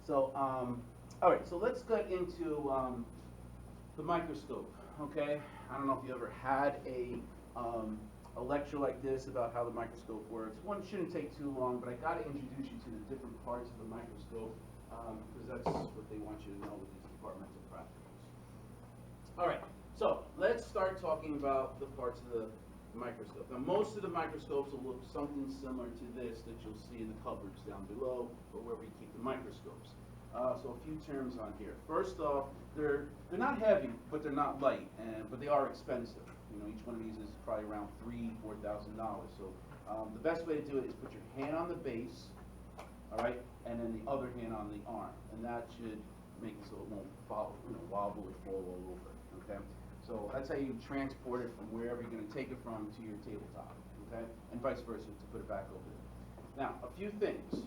So, all right, so let's get into the microscope, okay? I don't know if you ever had a lecture like this about how the microscope works. One shouldn't take too long, but I got to introduce you to the different parts of the microscope because that's what they want you to know with these departmental practicals. All right, so let's start talking about the parts of the microscope. Now, most of the microscopes will look something similar to this that you'll see in the cupboards down below or wherever you keep the microscopes. So a few terms on here. First off, they're not heavy, but they're not light, but they are expensive. You know, each one of these is probably around $3,000–4,000. So the best way to do it is put your hand on the base, all right, and then the other hand on the arm, and that should make it so it won't wobble or fall all over. Okay, so that's how you transport it from wherever you're going to take it from to your tabletop. Okay, and vice versa to put it back over there. Now, a few things.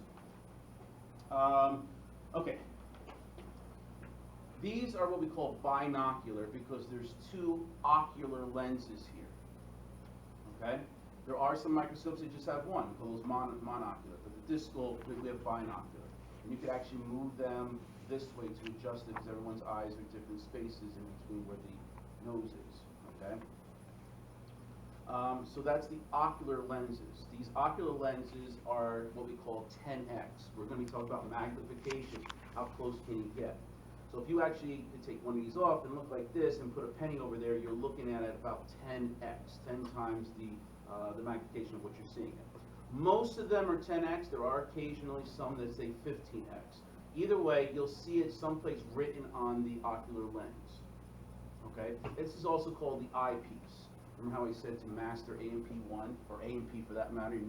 Okay. These are what we call binocular because there's two ocular lenses here. Okay? There are some microscopes that just have one, we call those monocular, but the discal, we have binocular. And you could actually move them this way to adjust it because everyone's eyes are different spaces in between where the nose is. Okay? So that's the ocular lenses. These ocular lenses are what we call 10x. We're going to be talking about magnification. How close can you get? So if you actually could take one of these off and look like this and put a penny over there, you're looking at it about 10x, 10 times the magnification of what you're seeing. Most of them are 10x. There are occasionally some that say 15x. Either way, you'll see it someplace written on the ocular lens. Okay? This is also called the eyepiece. Remember how I said to master A&P1, or A&P for that matter, you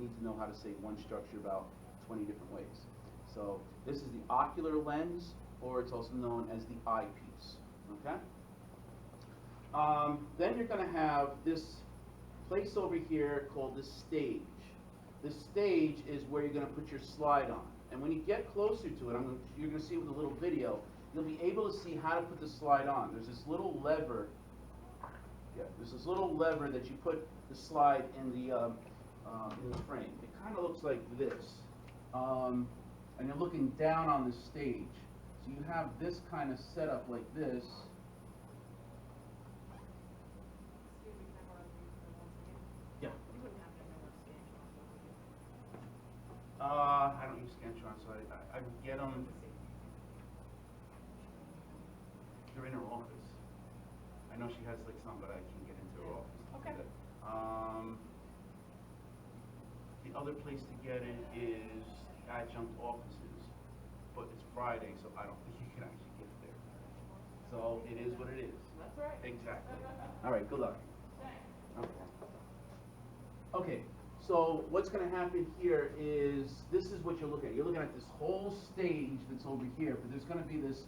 need to know how to say one structure about 20 different ways. So this is the ocular lens, or it's also known as the eyepiece. Okay? Then you're going to have this place over here called the stage. The stage is where you're going to put your slide on. And when you get closer to it, you're going to see with a little video, you'll be able to see how to put the slide on. There's this little lever. Yeah, there's this little lever that you put the slide in the frame. It kind of looks like this, and you're looking down on the stage. So you have this kind of setup like this. Yeah. I don't use Scantron, so I would get them. They're in her office. I know she has like some, but I can't get into her office. Okay. The other place to get it is adjunct offices, but it's Friday, so I don't think you can actually get there. So it is what it is. That's right. Exactly. All right, good luck. Okay, so what's going to happen here is this is what you're looking at. You're looking at this whole stage that's over here, but there's going to be this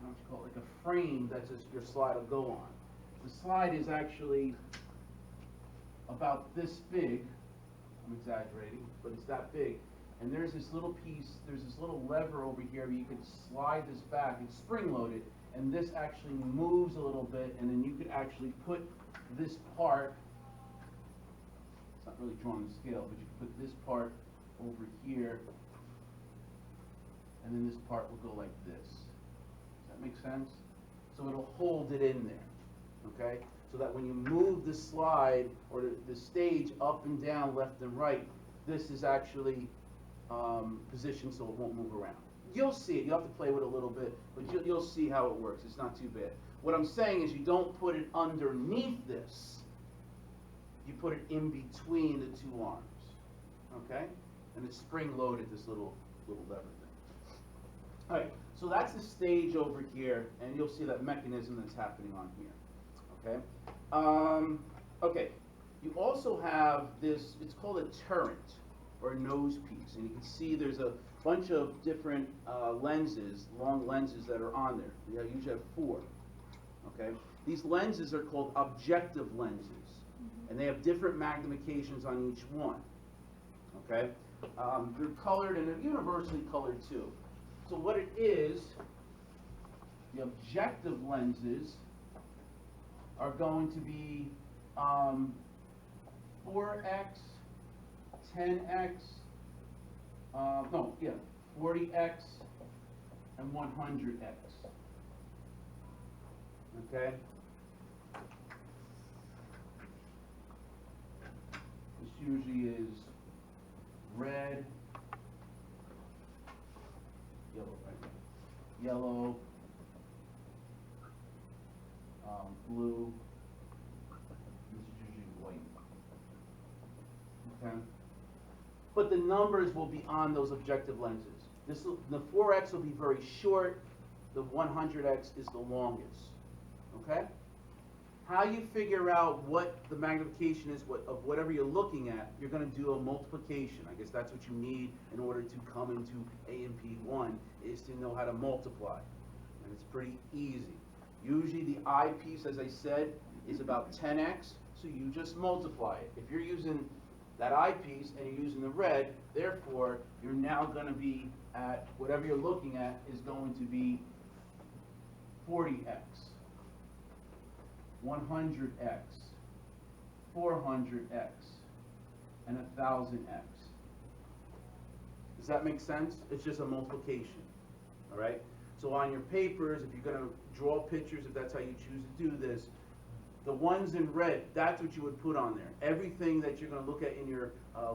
what you call it, like a frame that your slide will go on. The slide is actually about this big. I'm exaggerating, but it's that big. And there's this little piece, there's this little lever over here where you could slide this back. It's spring-loaded, and this actually moves a little bit, and then you could actually put this part, it's not really drawn to scale, but you can put this part over here, and then this part will go like this. That makes sense? So it'll hold it in there, okay? So that when you move the slide or the stage up and down, left and right, this is actually positioned so it won't move around. You'll see it. You have to play with it a little bit, but you'll see how it works. It's not too bad. What I'm saying is you don't put it underneath this. You put it in between the two arms, okay? And it's spring-loaded, this little lever thing. All right. So that's the stage over here, and you'll see that mechanism that's happening on here. Okay. Okay. You also have this. It's called a turret or a nose piece, and you can see there's a bunch of different lenses, long lenses that are on there. You usually have 4. Okay. These lenses are called objective lenses, and they have different magnifications on each one. Okay. They're colored, and they're universally colored too. So what it is, the objective lenses are going to be 4x, 10x, no, yeah, 40x and 100x. Okay? This usually is red, yellow, right? Yellow, blue, this is usually white. Okay? But the numbers will be on those objective lenses. The 4x will be very short, the 100x is the longest. Okay? How you figure out what the magnification is of whatever you're looking at, you're going to do a multiplication. I guess that's what you need in order to come into A&P1, is to know how to multiply. And it's pretty easy. Usually the eyepiece, as I said, is about 10x, so you just multiply it. If you're using that eyepiece and you're using the red, therefore, you're now going to be at, whatever you're looking at is going to be 40x. 100x, 400x, and 1000x. Does that make sense? It's just a multiplication, all right? So on your papers, if you're going to draw pictures, if that's how you choose to do this, the ones in red, that's what you would put on there. Everything that you're going to look at in your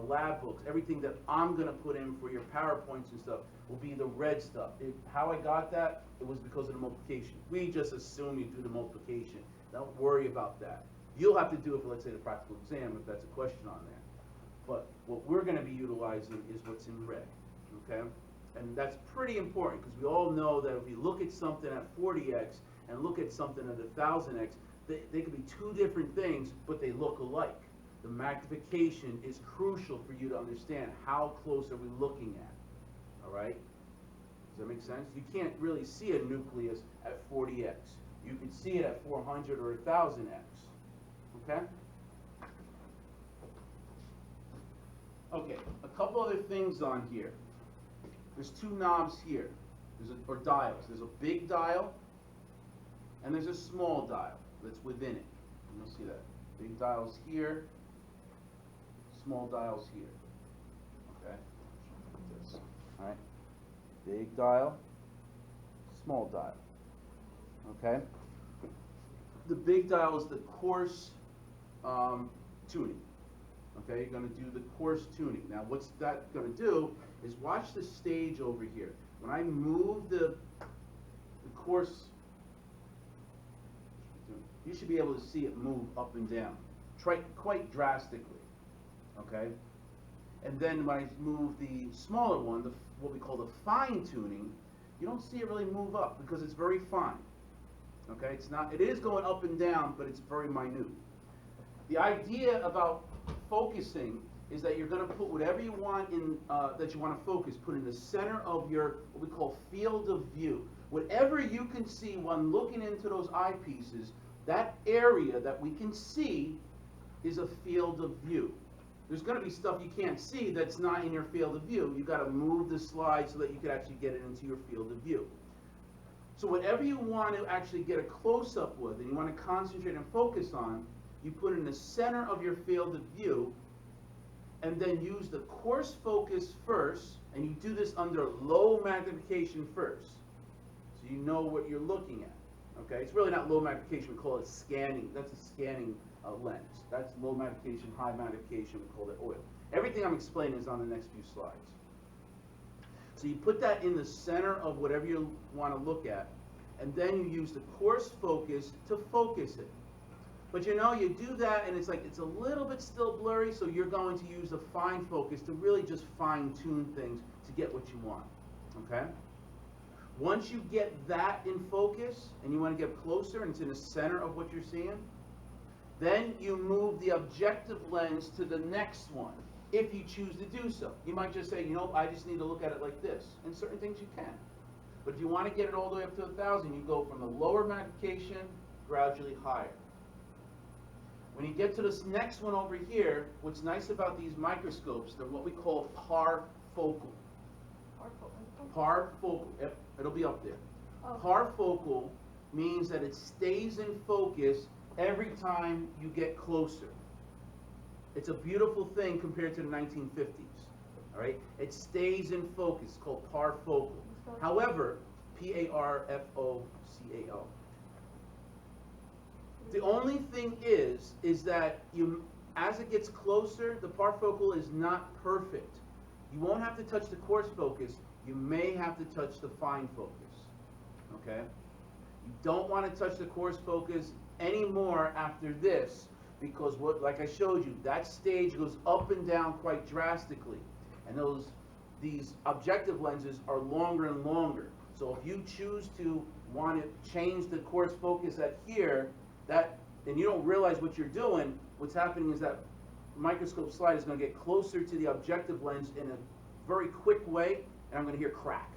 lab books, everything that I'm going to put in for your PowerPoints and stuff will be the red stuff. How I got that, it was because of the multiplication. We just assume you do the multiplication. Don't worry about that. You'll have to do it for, let's say, the practical exam if that's a question on there. But what we're going to be utilizing is what's in red, okay? And that's pretty important because we all know that if you look at something at 40x and look at something at 1000x, they could be two different things, but they look alike. The magnification is crucial for you to understand how close are we looking at, all right? Does that make sense? You can't really see a nucleus at 40x. You can see it at 400 or 1000x, okay? Okay, a couple other things on here. There's two knobs here, or dials. There's a big dial, and there's a small dial that's within it. You'll see that. Big dial's here, small dial's here, okay? Like this, all right? Big dial, small dial. Okay? The big dial is the coarse tuning. Okay, you're going to do the coarse tuning. Now, what's that going to do is watch the stage over here. When I move the coarse, you should be able to see it move up and down, quite drastically. Okay? And then when I move the smaller one, what we call the fine tuning, you don't see it really move up because it's very fine. Okay, it is going up and down, but it's very minute. The idea about focusing is that you're going to put whatever you want in, that you want to focus, put in the center of your, what we call field of view. Whatever you can see when looking into those eyepieces, that area that we can see is a field of view. There's going to be stuff you can't see that's not in your field of view. You've got to move the slide so that you can actually get it into your field of view. So whatever you want to actually get a close-up with and you want to concentrate and focus on, you put in the center of your field of view and then use the coarse focus first, and you do this under low magnification first. So you know what you're looking at. Okay? It's really not low magnification, we call it scanning. That's a scanning lens. That's low magnification, high magnification, we call it oil. Everything I'm explaining is on the next few slides. So you put that in the center of whatever you want to look at, and then you use the coarse focus to focus it. But you know, you do that and it's like it's a little bit still blurry, so you're going to use the fine focus to really just fine tune things to get what you want, okay? Once you get that in focus and you want to get closer and it's in the center of what you're seeing, then you move the objective lens to the next one, if you choose to do so. You might just say, you know, I just need to look at it like this. And certain things you can. But if you want to get it all the way up to 1000, you go from the lower magnification gradually higher. When you get to this next one over here, what's nice about these microscopes, they're what we call parfocal. Parfocal. Yep, it'll be up there. Oh. Parfocal means that it stays in focus every time you get closer. It's a beautiful thing compared to the 1950s. all right? It stays in focus, it's called parfocal. However, P-A-R-F-O-C-A-L. The only thing is that as it gets closer, the parfocal is not perfect. You won't have to touch the coarse focus, you may have to touch the fine focus, okay? You don't want to touch the coarse focus anymore after this, because like I showed you, that stage goes up and down quite drastically, and these objective lenses are longer and longer. So if you choose to want to change the coarse focus at here, and you don't realize what you're doing, what's happening is that microscope slide is going to get closer to the objective lens in a very quick way, and I'm going to hear crack,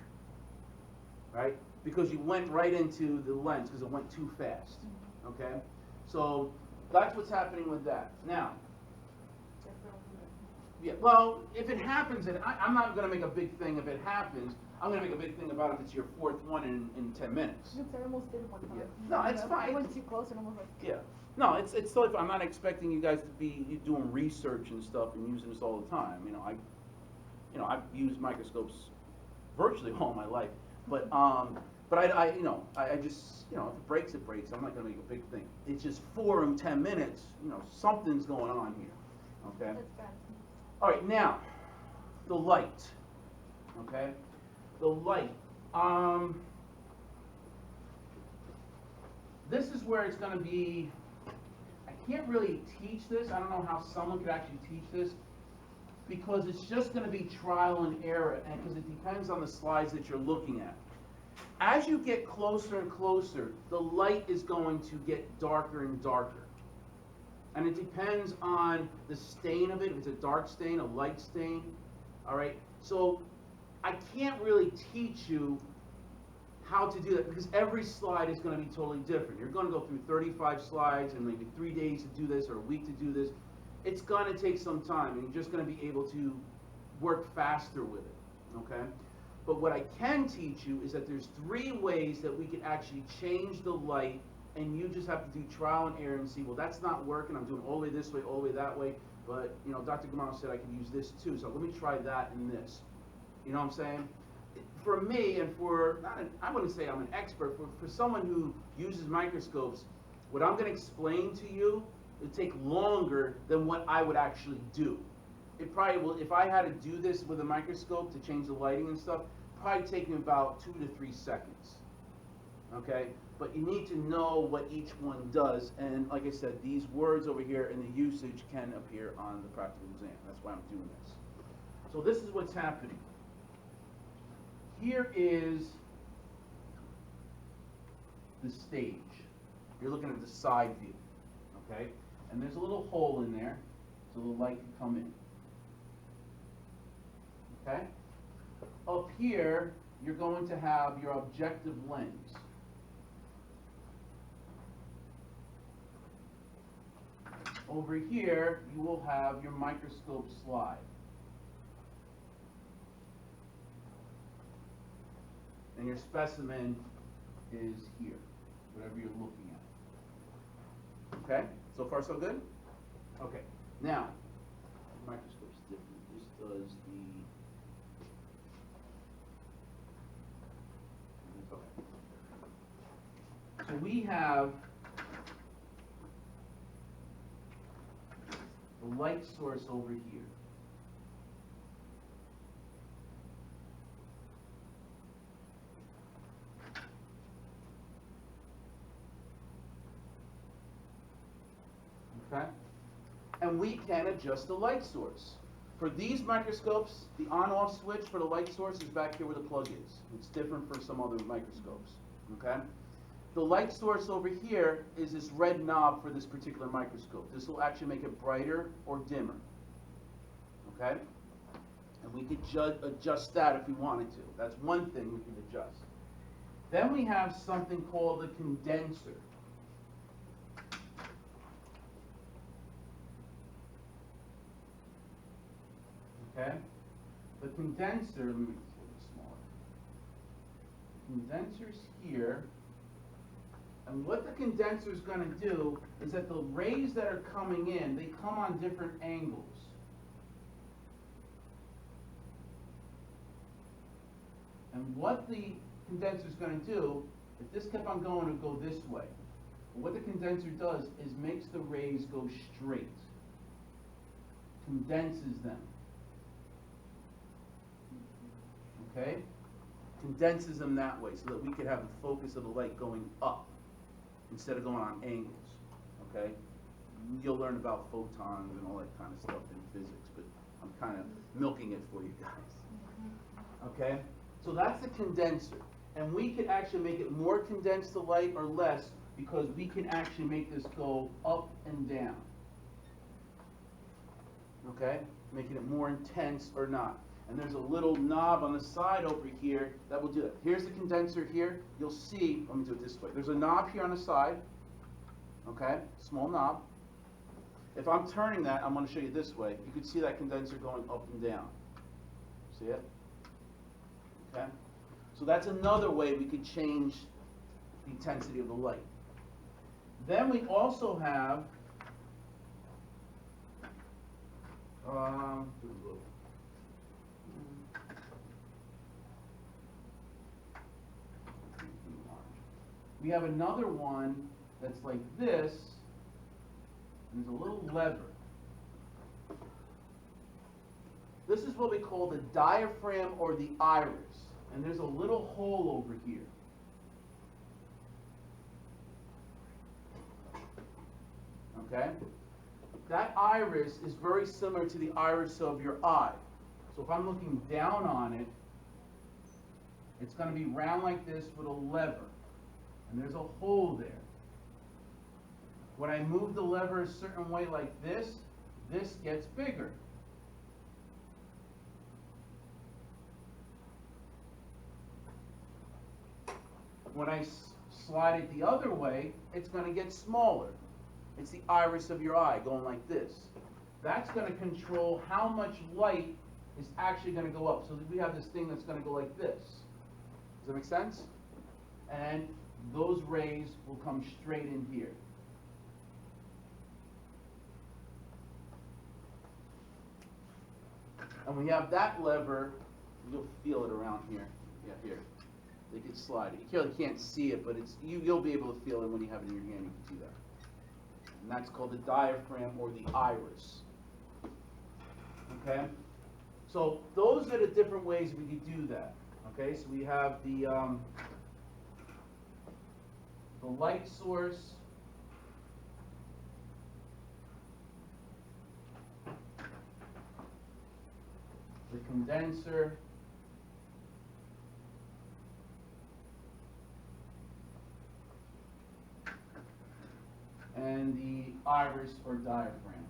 right? Because you went right into the lens because it went too fast, okay? So that's what's happening with that. Now, yeah, well, if it happens, and I'm not going to make a big thing if it happens. I'm going to make a big thing about it if it's your fourth one in 10 minutes. Look, I almost did it one time. Yeah. No, it's fine. I went too close and almost like. Yeah. No, it's totally fine. I'm not expecting you guys to be doing research and stuff and using this all the time. I've used microscopes virtually all my life, but I just, if it breaks, it breaks. I'm not going to make a big thing. It's just 4 in 10 minutes. Something's going on here. Okay. That's bad. All right, now the light. Okay, the light. This is where it's going to be. I can't really teach this. I don't know how someone could actually teach this, because it's just going to be trial and error, and because it depends on the slides that you're looking at. As you get closer and closer, the light is going to get darker and darker. And it depends on the stain of it, if it's a dark stain, a light stain, all right? So I can't really teach you how to do that, because every slide is going to be totally different. You're going to go through 35 slides and maybe 3 days to do this or a week to do this. It's going to take some time, and you're just going to be able to work faster with it, okay? But what I can teach you is that there's 3 ways that we can actually change the light, and you just have to do trial and error and see, well, that's not working. I'm doing all the way this way, all the way that way, but Dr. Gamano said I could use this too, so let me try that and this. You know what I'm saying? For me, and I wouldn't say I'm an expert, for someone who uses microscopes, what I'm going to explain to you will take longer than what I would actually do. It probably will, if I had to do this with a microscope to change the lighting and stuff, probably take me about 2 to 3 seconds. Okay? But you need to know what each one does, and like I said, these words over here and the usage can appear on the practical exam. That's why I'm doing this. So this is what's happening. Here is the stage. You're looking at the side view, okay? And there's a little hole in there, so the light can come in. Okay? Up here, you're going to have your objective lens. Over here, you will have your microscope slide. And your specimen is here, whatever you're looking at. Okay? So far, so good? Okay. Now, the microscope's different. This does the... Okay. So we have the light source over here. Okay? And we can adjust the light source. For these microscopes, the on-off switch for the light source is back here where the plug is. It's different for some other microscopes. Okay? The light source over here is this red knob for this particular microscope. This will actually make it brighter or dimmer. Okay? And we could adjust that if we wanted to. That's one thing we can adjust. Then we have something called the condenser. Okay? The condenser, let me make this a little smaller. The condenser's here. And what the condenser is going to do is that the rays that are coming in, they come on different angles. And what the condenser is going to do, if this kept on going, it would go this way. What the condenser does is makes the rays go straight, condenses them. Okay? Condenses them that way so that we could have the focus of the light going up instead of going on angles. Okay? You'll learn about photons and all that kind of stuff in physics, but I'm kind of milking it for you guys. Okay? So that's the condenser. And we could actually make it more condensed to light or less because we can actually make this go up and down. Okay? Making it more intense or not. And there's a little knob on the side over here that will do it. Here's the condenser here. You'll see, let me do it this way. There's a knob here on the side. Okay? Small knob. If I'm turning that, I'm going to show you this way. You can see that condenser going up and down. See it? Okay? So that's another way we could change the intensity of the light. Then we also have we have another one that's like this, and there's a little lever. This is what we call the diaphragm or the iris, and there's a little hole over here. Okay? That iris is very similar to the iris of your eye. So if I'm looking down on it, it's going to be round like this with a lever. And there's a hole there. When I move the lever a certain way like this gets bigger. When I slide it the other way, it's going to get smaller. It's the iris of your eye going like this. That's going to control how much light is actually going to go up. So we have this thing that's going to go like this. Does that make sense? And those rays will come straight in here. And when you have that lever, you'll feel it around here. Yeah, here. They can slide it. You really can't see it, but it's you'll be able to feel it when you have it in your hand. You can see that. And that's called the diaphragm or the iris. Okay? So those are the different ways we could do that. Okay? So we have the light source. The condenser. And the iris or diaphragm.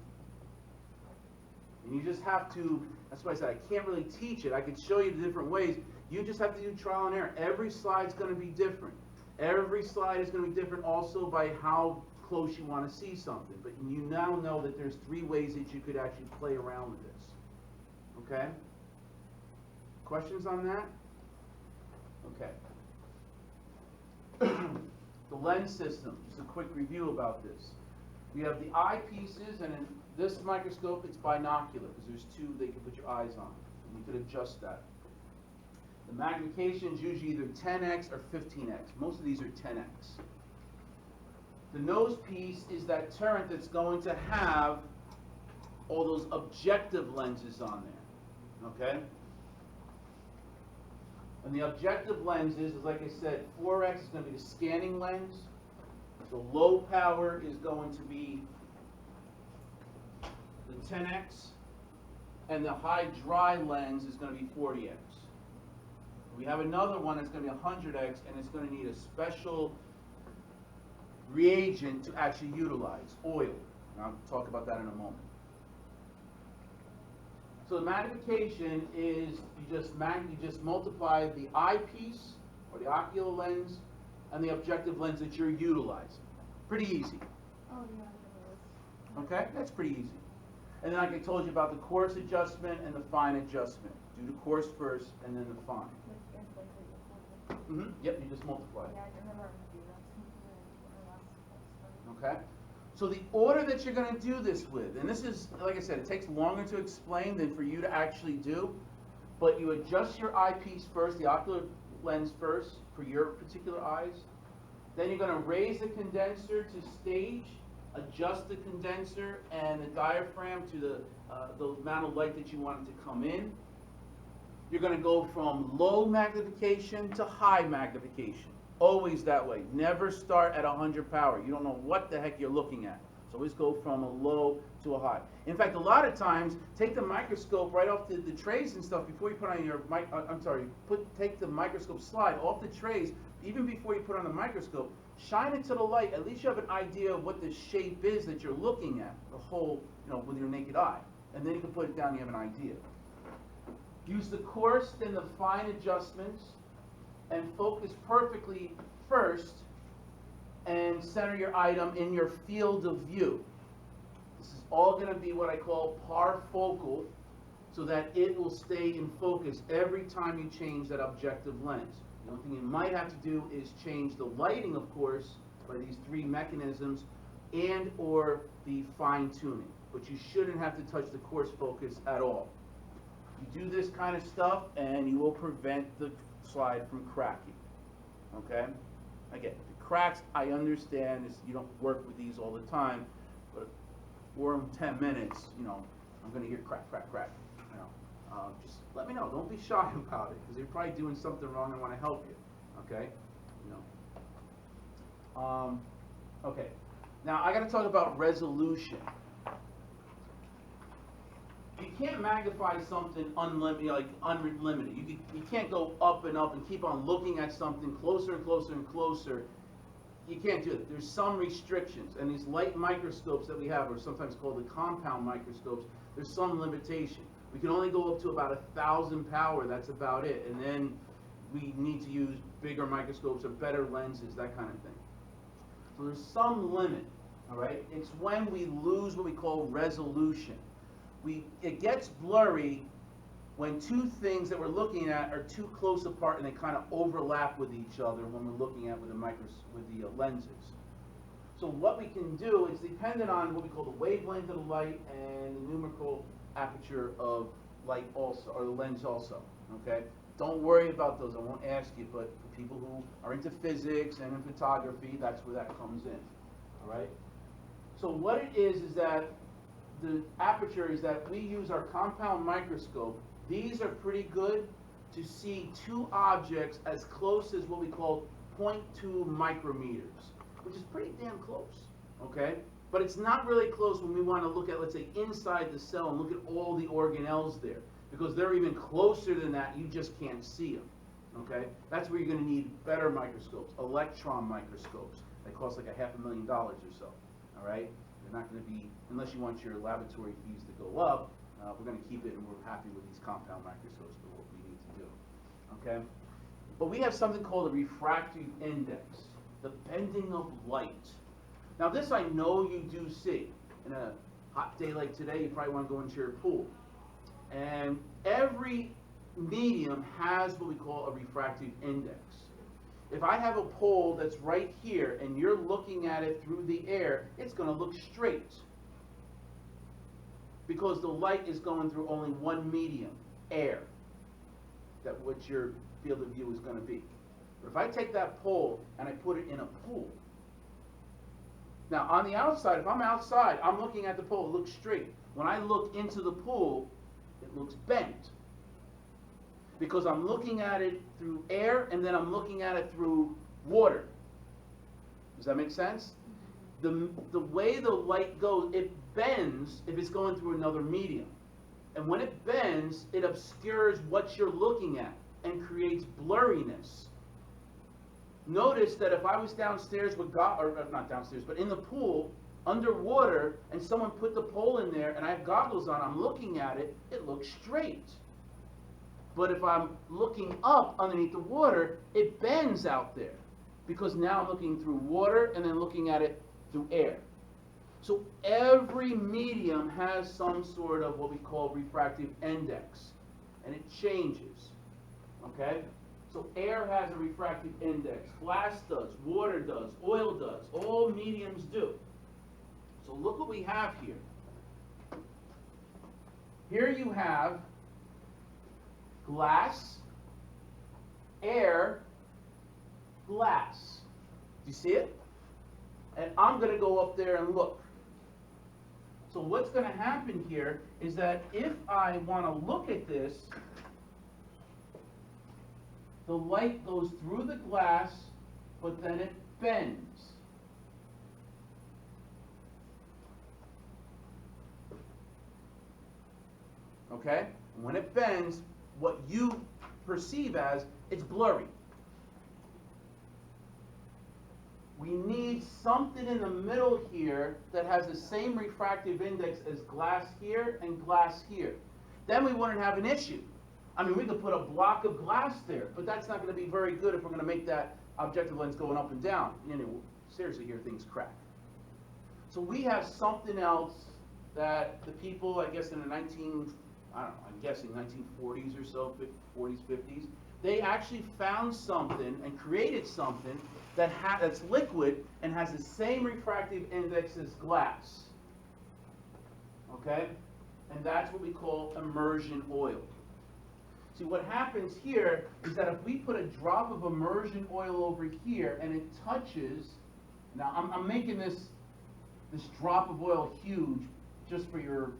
And you just have to, that's why I said I can't really teach it. I can show you the different ways. You just have to do trial and error. Every slide's going to be different. Every slide is going to be different also by how close you want to see something. But you now know that there's 3 ways that you could actually play around with this. Okay? Questions on that? Okay. The lens system, just a quick review about this. We have the eyepieces, and in this microscope it's binocular because there's 2 that you can put your eyes on. And you could adjust that. The magnification is usually either 10x or 15x. Most of these are 10x. The nose piece is that turret that's going to have all those objective lenses on there. Okay? And the objective lenses is, like I said, 4x is going to be the scanning lens. The low power is going to be the 10x. And the high dry lens is going to be 40x. We have another one that's going to be 100x, and it's going to need a special reagent to actually utilize, oil. And I'll talk about that in a moment. So the magnification is you just multiply the eyepiece or the ocular lens and the objective lens that you're utilizing. Pretty easy. Oh, yeah, Okay, that's pretty easy. And then like I told you about the coarse adjustment and the fine adjustment. Do the coarse first and then the fine. Yep, you just multiply. Yeah, I remember that. Okay? So the order that you're going to do this with, and this is, like I said, it takes longer to explain than for you to actually do, but you adjust your eyepiece first, the ocular lens first, for your particular eyes. Then you're going to raise the condenser to stage, adjust the condenser and the diaphragm to the amount of light that you want it to come in. You're going to go from low magnification to high magnification. Always that way. Never start at 100 power. You don't know what the heck you're looking at. So always go from a low to a high. In fact, a lot of times, take the microscope right off the trays and stuff before you put on your take the microscope slide off the trays, even before you put on the microscope. Shine it to the light. At least you have an idea of what the shape is that you're looking at, the whole, with your naked eye. And then you can put it down, you have an idea. Use the coarse, then the fine adjustments, and focus perfectly first, and center your item in your field of view. This is all going to be what I call parfocal, so that it will stay in focus every time you change that objective lens. The only thing you might have to do is change the lighting, of course, by these three mechanisms, and or the fine tuning. But you shouldn't have to touch the coarse focus at all. You do this kind of stuff, and you will prevent the slide from cracking. Okay? Again, if it cracks, I understand you don't work with these all the time, but 4 or 10 minutes, I'm going to hear crack, crack, crack. Just let me know. Don't be shy about it, because you're probably doing something wrong and I want to help you. Okay? Okay. Now I got to talk about resolution. You can't magnify something unlimited. You can't go up and up and keep on looking at something closer and closer and closer. You can't do it. There's some restrictions, and these light microscopes that we have, or sometimes called the compound microscopes, there's some limitation. We can only go up to about 1,000 power. That's about it, and then we need to use bigger microscopes or better lenses, that kind of thing. So there's some limit. All right. It's when we lose what we call resolution. It gets blurry when two things that we're looking at are too close apart and they kind of overlap with each other when we're looking at with the lenses. So what we can do is dependent on what we call the wavelength of the light and the numerical aperture of light also, or the lens also. Okay? Don't worry about those. I won't ask you, but for people who are into physics and in photography, that's where that comes in. All right? So what it is that the aperture is that we use our compound microscope. These are pretty good to see two objects as close as what we call 0.2 micrometers, which is pretty damn close, okay? But it's not really close when we want to look at, let's say, inside the cell and look at all the organelles there, because they're even closer than that, you just can't see them, okay? That's where you're going to need better microscopes, electron microscopes. They cost like $500,000 or so, all right? They're not going to be, unless you want your laboratory fees to go up, we're going to keep it, and we're happy with these compound microscopes for what we need to do, okay? But we have something called a refractive index, the bending of light. Now this I know you do see. In a hot day like today, you probably want to go into your pool. And every medium has what we call a refractive index. If I have a pole that's right here and you're looking at it through the air, it's going to look straight, because the light is going through only one medium, air, that what your field of view is going to be. But if I take that pole and I put it in a pool, now on the outside, if I'm outside, I'm looking at the pole, it looks straight. When I look into the pool, it looks bent, because I'm looking at it through air and then I'm looking at it through water. Does that make sense? The way the light goes, it bends if it's going through another medium. And when it bends, it obscures what you're looking at and creates blurriness. Notice that if I was downstairs with not downstairs, but in the pool, underwater, and someone put the pole in there and I have goggles on, I'm looking at it, it looks straight. But if I'm looking up underneath the water, it bends out there, because now I'm looking through water and then looking at it through air. So every medium has some sort of what we call refractive index, and it changes, okay? So air has a refractive index, glass does, water does, oil does, all mediums do. So look what we have here. Here you have glass, air, glass. Do you see it? And I'm going to go up there and look. So what's going to happen here is that if I want to look at this, the light goes through the glass, but then it bends. Okay? And when it bends, what you perceive as, it's blurry. We need something in the middle here that has the same refractive index as glass here and glass here. Then we wouldn't have an issue. I mean, we could put a block of glass there, but that's not going to be very good if we're going to make that objective lens going up and down. You know, seriously, here things crack. So we have something else that the people, I guess in the I'm guessing 1940s or so, 40s, 50s, they actually found something and created something that's liquid and has the same refractive index as glass. Okay? And that's what we call immersion oil. See, what happens here is that if we put a drop of immersion oil over here and it touches, now I'm making this drop of oil huge just for your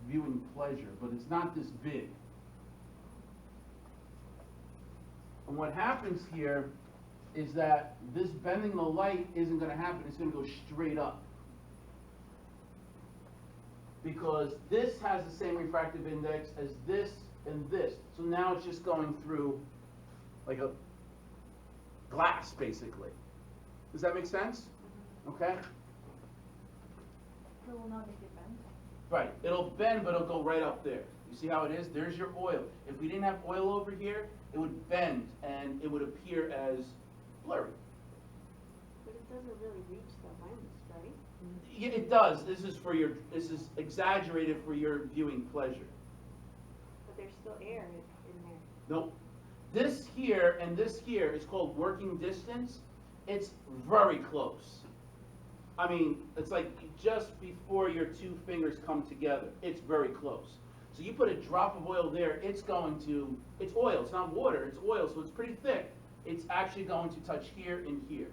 viewing pleasure, but it's not this big. And what happens here is that this bending the light isn't going to happen. It's going to go straight up. Because this has the same refractive index as this and this. So now it's just going through like a glass, basically. Does that make sense? Okay? It will not make it bend. Right. It'll bend, but it'll go right up there. You see how it is? There's your oil. If we didn't have oil over here, it would bend and it would appear as blurry. But it doesn't really reach the lens, right? Yeah, it does. This is exaggerated for your viewing pleasure. But there's still air in there. Nope. This here and this here is called working distance. It's very close. I mean, it's like just before your two fingers come together. It's very close. So you put a drop of oil there, it's oil, it's not water, it's oil, so it's pretty thick. It's actually going to touch here and here.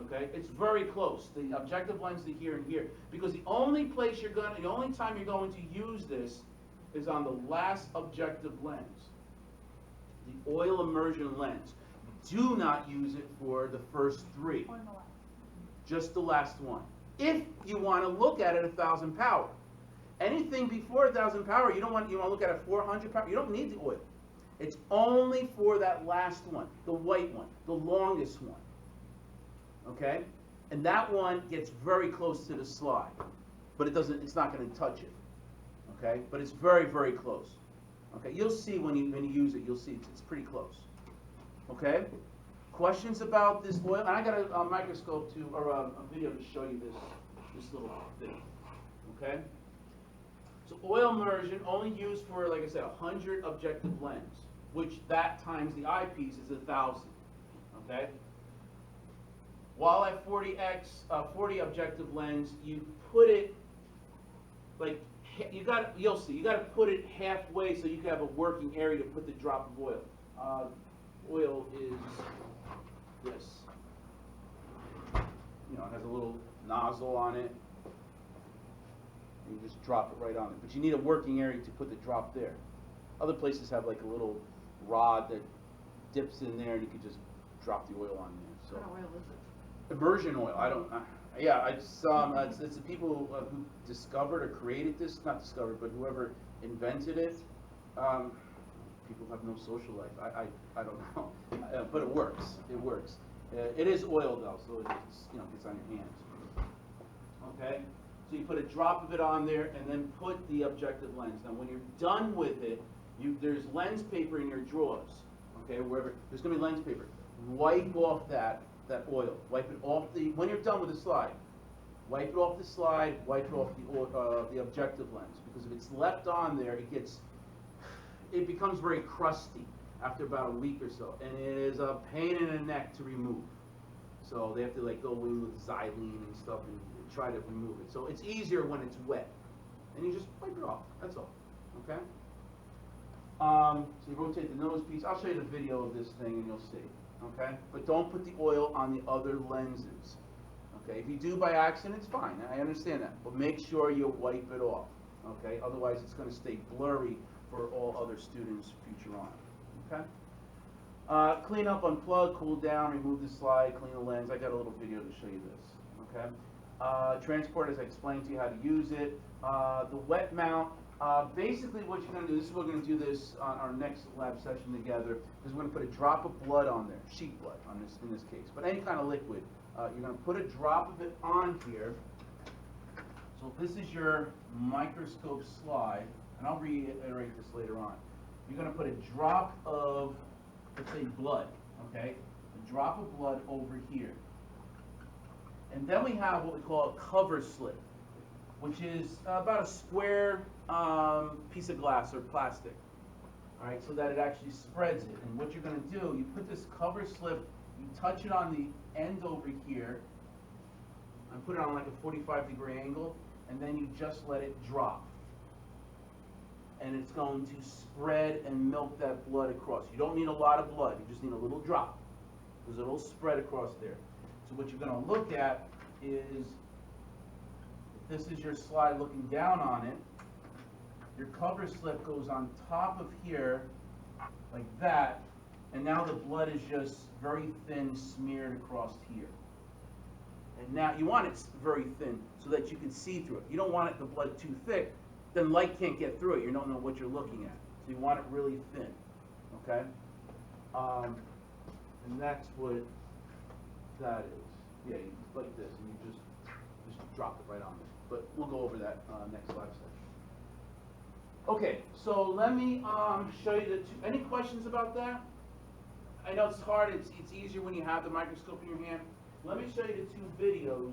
Okay? It's very close. The objective lens to here and here. Because the only time you're going to use this is on the last objective lens. The oil immersion lens. Do not use it for the first three. Or in the last. Just the last one. If you want to look at it at 1,000 power. Anything before 1,000 power, you want to look at it 400 power, you don't need the oil. It's only for that last one, the white one, the longest one. Okay? And that one gets very close to the slide. But it's not going to touch it. Okay? But it's very, very close. Okay? You'll see when you use it, you'll see it's pretty close. Okay? Questions about this oil? And I got a microscope or a video to show you this little thing. Okay? So oil immersion only used for, like I said, 100 objective lens, which that times the eyepiece is 1,000. Okay? While at 40 objective lens, you put it like you'll see. You got to put it halfway so you can have a working area to put the drop of oil. Oil is this. You know, it has a little nozzle on it. And you just drop it right on it. But you need a working area to put the drop there. Other places have like a little rod that dips in there and you can just drop the oil on there. So. What oil is it? Immersion oil. It's the people who discovered or created this, not discovered, but whoever invented it. People have no social life. I don't know, but it works. It works. It is oil though, so it's gets on your hands. Okay. So you put a drop of it on there, and then put the objective lens. Now, when you're done with it, there's lens paper in your drawers. Okay, wherever there's going to be lens paper. Wipe off that oil. Wipe it off when you're done with the slide. Wipe it off the slide. Wipe it off the objective lens, because if it's left on there, it becomes very crusty after about a week or so, and it is a pain in the neck to remove. So they have to go in with xylene and stuff and try to remove it. So it's easier when it's wet, and you just wipe it off. That's all. Okay. So you rotate the nose piece. I'll show you the video of this thing and you'll see, okay? But don't put the oil on the other lenses, okay? If you do by accident, it's fine, I understand that. But make sure you wipe it off, okay? Otherwise, it's gonna stay blurry for all other students future on, okay? Clean up, unplug, cool down, remove the slide, clean the lens. I got a little video to show you this, okay? Transport, as I explained to you how to use it. The wet mount, basically what you're going to do, we're going to do this on our next lab session together, is we're going to put a drop of blood on there, sheep blood on this, in this case, but any kind of liquid. You're going to put a drop of it on here. So this is your microscope slide, and I'll reiterate this later on. You're going to put a drop of, let's say, blood, okay? A drop of blood over here. And then we have what we call a cover slit, which is about a square piece of glass or plastic, all right, so that it actually spreads it. And what you're going to do, you put this cover slip, you touch it on the end over here, and put it on like a 45-degree angle, and then you just let it drop. And it's going to spread and milk that blood across. You don't need a lot of blood, you just need a little drop, because it'll spread across there. So what you're going to look at is, if this is your slide looking down on it, your cover slip goes on top of here, like that, and now the blood is just very thin smeared across here. And now you want it very thin so that you can see through it. You don't want the blood too thick, then light can't get through it. You don't know what you're looking at. So you want it really thin, okay? And that's what that is. Yeah, you like this, and you just drop it right on there. But we'll go over that next lab session. Okay, so let me show you the two. Any questions about that? I know it's hard. It's easier when you have the microscope in your hand. Let me show you the two videos.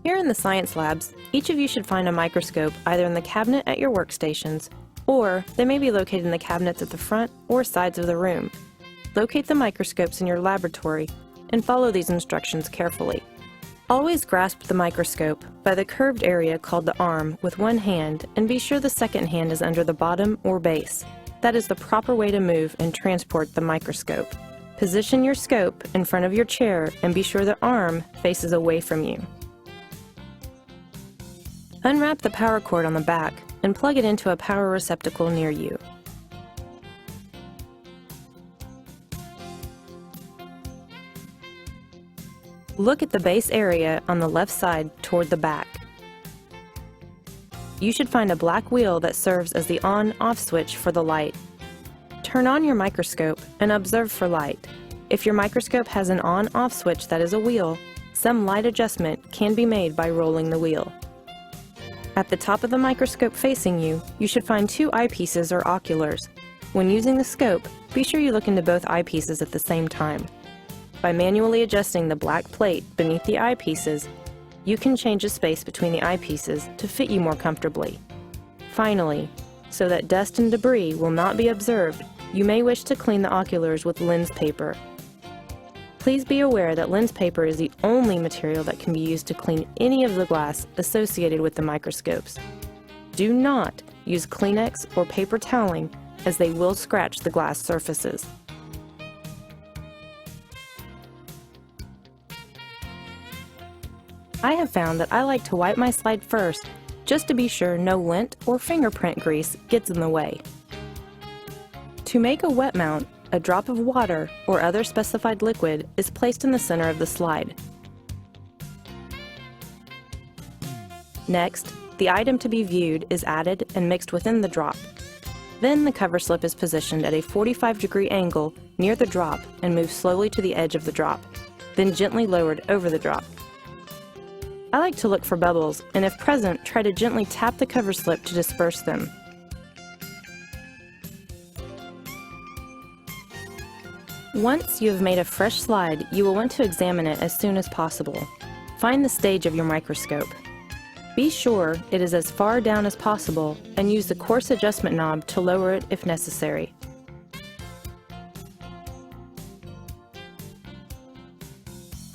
Here in the science labs, each of you should find a microscope either in the cabinet at your workstations, or they may be located in the cabinets at the front or sides of the room. Locate the microscopes in your laboratory and follow these instructions carefully. Always grasp the microscope by the curved area called the arm with one hand, and be sure the second hand is under the bottom or base. That is the proper way to move and transport the microscope. Position your scope in front of your chair and be sure the arm faces away from you. Unwrap the power cord on the back and plug it into a power receptacle near you. Look at the base area on the left side toward the back. You should find a black wheel that serves as the on-off switch for the light. Turn on your microscope and observe for light. If your microscope has an on-off switch that is a wheel, some light adjustment can be made by rolling the wheel. At the top of the microscope facing you, you should find two eyepieces or oculars. When using the scope, be sure you look into both eyepieces at the same time. By manually adjusting the black plate beneath the eyepieces, you can change the space between the eyepieces to fit you more comfortably. Finally, so that dust and debris will not be observed, you may wish to clean the oculars with lens paper. Please be aware that lens paper is the only material that can be used to clean any of the glass associated with the microscopes. Do not use Kleenex or paper toweling, as they will scratch the glass surfaces. I have found that I like to wipe my slide first, just to be sure no lint or fingerprint grease gets in the way. To make a wet mount, a drop of water or other specified liquid is placed in the center of the slide. Next, the item to be viewed is added and mixed within the drop. Then the cover slip is positioned at a 45-degree angle near the drop and moved slowly to the edge of the drop, then gently lowered over the drop. I like to look for bubbles, and if present, try to gently tap the cover slip to disperse them. Once you have made a fresh slide, you will want to examine it as soon as possible. Find the stage of your microscope. Be sure it is as far down as possible and use the coarse adjustment knob to lower it if necessary.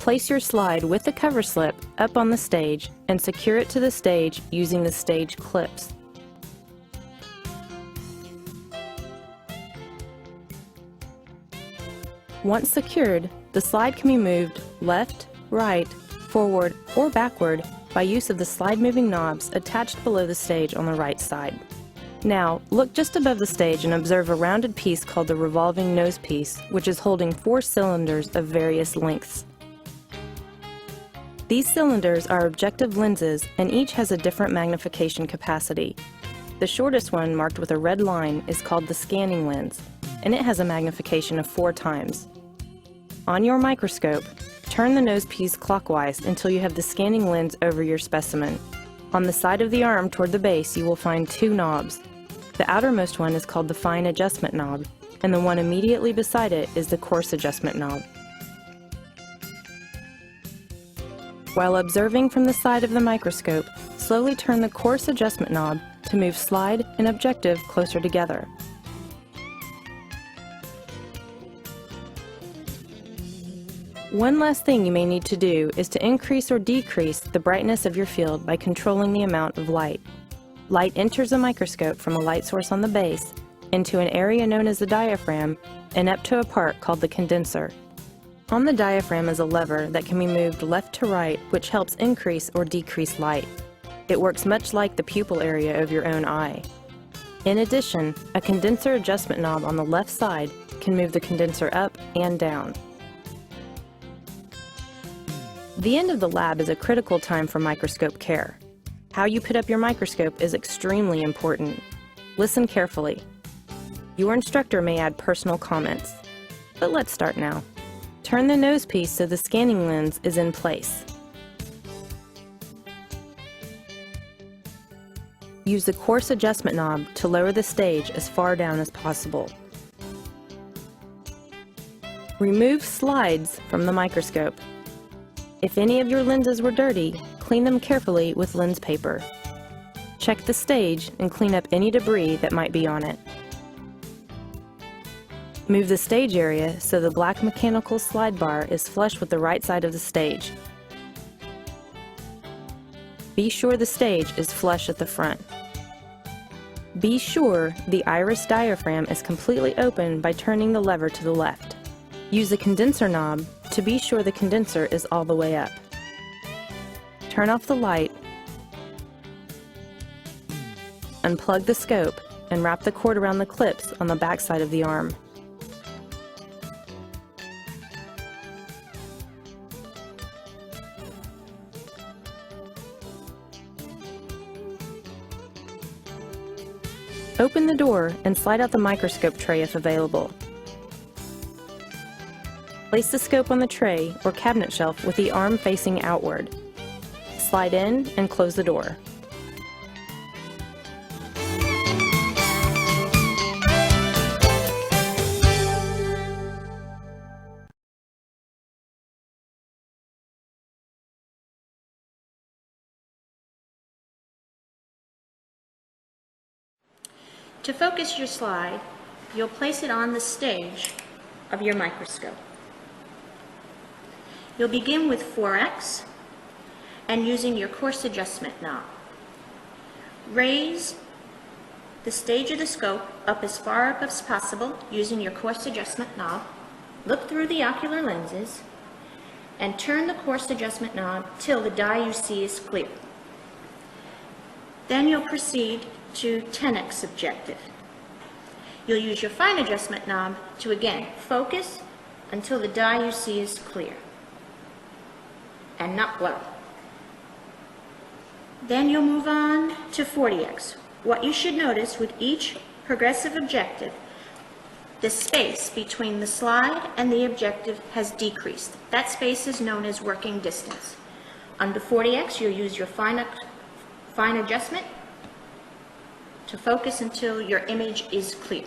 Place your slide with the cover slip up on the stage and secure it to the stage using the stage clips. Once secured, the slide can be moved left, right, forward, or backward by use of the slide moving knobs attached below the stage on the right side. Now, look just above the stage and observe a rounded piece called the revolving nose piece, which is holding 4 cylinders of various lengths. These cylinders are objective lenses and each has a different magnification capacity. The shortest one, marked with a red line, is called the scanning lens, and it has a magnification of 4 times. On your microscope, turn the nose piece clockwise until you have the scanning lens over your specimen. On the side of the arm toward the base, you will find 2 knobs. The outermost one is called the fine adjustment knob, and the one immediately beside it is the coarse adjustment knob. While observing from the side of the microscope, slowly turn the coarse adjustment knob to move slide and objective closer together. One last thing you may need to do is to increase or decrease the brightness of your field by controlling the amount of light. Light enters a microscope from a light source on the base into an area known as the diaphragm and up to a part called the condenser. On the diaphragm is a lever that can be moved left to right, which helps increase or decrease light. It works much like the pupil area of your own eye. In addition, a condenser adjustment knob on the left side can move the condenser up and down. The end of the lab is a critical time for microscope care. How you put up your microscope is extremely important. Listen carefully. Your instructor may add personal comments. But let's start now. Turn the nose piece so the scanning lens is in place. Use the coarse adjustment knob to lower the stage as far down as possible. Remove slides from the microscope. If any of your lenses were dirty, clean them carefully with lens paper. Check the stage and clean up any debris that might be on it. Move the stage area so the black mechanical slide bar is flush with the right side of the stage. Be sure the stage is flush at the front. Be sure the iris diaphragm is completely open by turning the lever to the left. Use the condenser knob to be sure the condenser is all the way up. Turn off the light, unplug the scope, and wrap the cord around the clips on the back side of the arm. Open the door and slide out the microscope tray if available. Place the scope on the tray or cabinet shelf with the arm facing outward. Slide in and close the door. To focus your slide, you'll place it on the stage of your microscope. You'll begin with 4x and using your coarse adjustment knob. Raise the stage of the scope up as far up as possible using your coarse adjustment knob. Look through the ocular lenses and turn the coarse adjustment knob till the die you see is clear. Then you'll proceed to 10x objective. You'll use your fine adjustment knob to again focus until the die you see is clear and not blurry. Then you'll move on to 40x. What you should notice with each progressive objective, the space between the slide and the objective has decreased. That space is known as working distance. Under 40x, you'll use your fine adjustment to focus until your image is clear.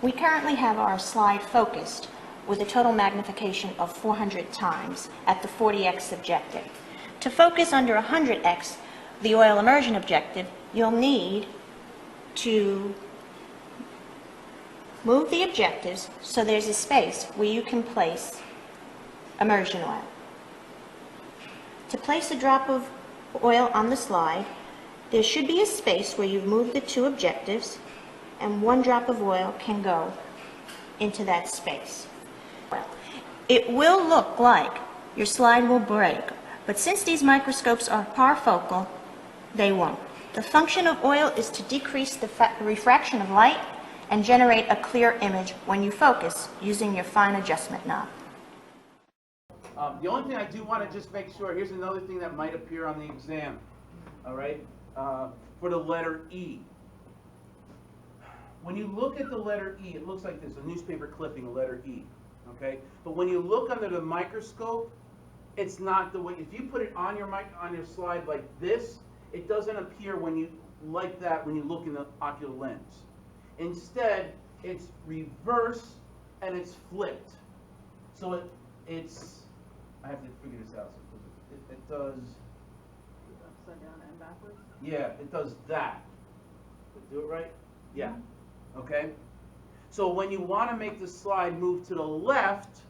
We currently have our slide focused with a total magnification of 400 times at the 40x objective. To focus under 100x, the oil immersion objective, you'll need to Move the objectives so there's a space where you can place immersion oil. To place a drop of oil on the slide, there should be a space where you've moved the two objectives, and one drop of oil can go into that space. It will look like your slide will break, but since these microscopes are parfocal, they won't. The function of oil is to decrease the refraction of light and generate a clear image when you focus using your fine adjustment knob. The only thing I do want to just make sure, here's another thing that might appear on the exam, all right, for the letter E. When you look at the letter E, it looks like this, a newspaper clipping, a letter E, okay? But when you look under the microscope, it's not the way, if you put it on your slide like this, it doesn't appear when you, like that, when you look in the ocular lens. Instead, it's reverse and it's flipped. So it's, I have to figure this out. It does, Upside down and backwards? yeah, it does that. Do it right? Yeah. Okay? So when you want to make the slide move to the left,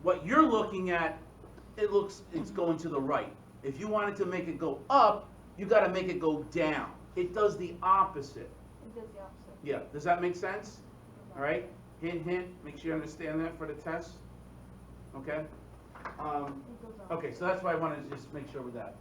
what you're looking at, it's going to the right. If you wanted to make it go up, you got to make it go down. It does the opposite. It does the opposite. Yeah, does that make sense? All right, hint, hint, make sure you understand that for the test. Okay? It goes up. Okay, so that's why I wanted to just make sure with that.